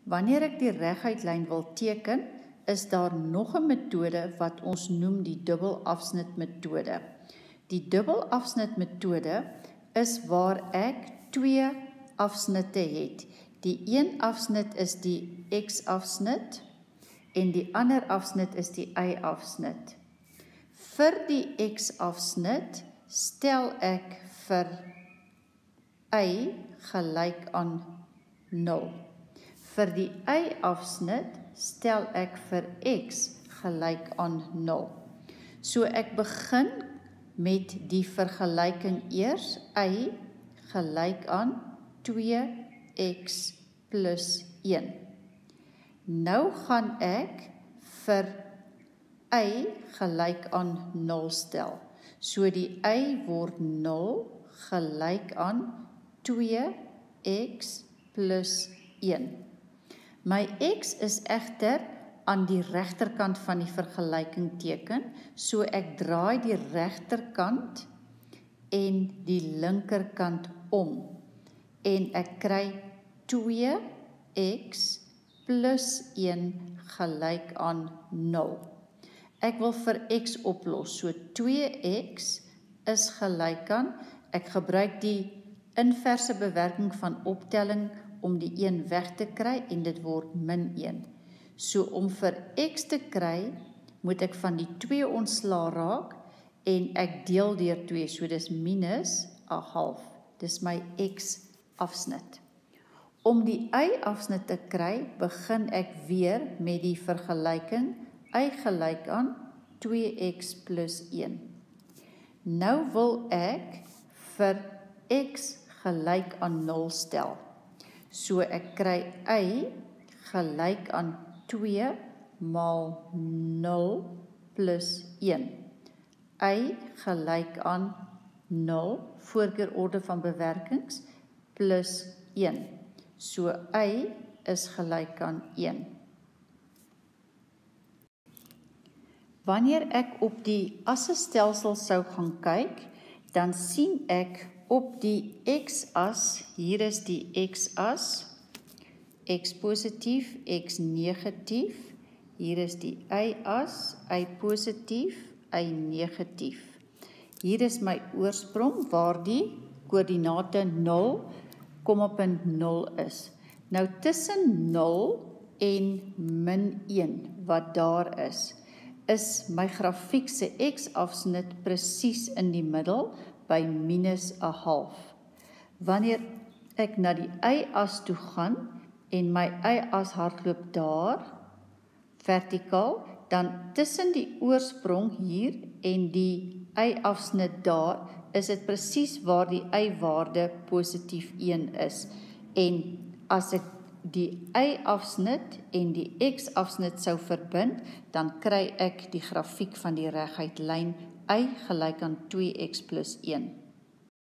Wanneer ek die reguitlyn wil teken, is daar nog 'n metode wat ons noem die dubbelafsnitmetode. Die dubbelafsnitmetode is waar ek twee afsnitte het. Die een afsnit is die x-afsnit en die ander afsnit is die y-afsnit. Vir die x-afsnit stel ek vir y gelyk aan 0. Vir die y-afsnit stel ek vir x gelyk aan 0. So ek begin met die vergelyking eers, y gelyk aan 2x plus 1. Nou gaan ek vir y gelyk aan 0 stel. So die y word 0 gelyk aan 2x plus 1. My x is egter aan die regterkant van die vergelyking teken, so ek draai die regterkant en die linkerkant om. En ek kry 2x plus 1 gelyk aan 0. Ek wil vir x oplos, so 2x is gelyk aan, ek gebruik die inverse bewerking van optelling om die 1 weg te kry en dit word min 1. So om vir x te kry, moet ek van die 2 ontsla raak en ek deel deur 2, so dis minus 1/2. Dis my x-afsnit. Om die y-afsnit te kry, begin ek weer met die vergelyking y gelyk aan 2x plus 1. Nou wil ek vir x gelyk aan 0 stel. So ek kry y gelyk aan 2 maal 0 plus 1. Y gelyk aan 0, voorkeurorde van bewerkings, plus 1. So y is gelyk aan 1. Wanneer ek op die assestelsel sou gaan kyk, dan sien ek op die x-as, hier is die x-as, x positief, x negatief, hier is die y-as, y positief, y negatief. Hier is my oorsprong waar die koördinate 0, kommapunt 0 is. Nou tussen 0 en min 1 wat daar is my grafiek se x-afsnit presies in die middel by minus 1/2. Wanneer ek na die y-as toe gaan en my y-as hardloop daar, vertikaal, dan tussen die oorsprong hier en die y-afsnit daar, is dit presies waar die y-waarde positief 1 is. En as ek die y-afsnit en die x-afsnit sou verbind, dan kry ek die grafiek van die reguitlyn y gelyk aan 2x plus 1.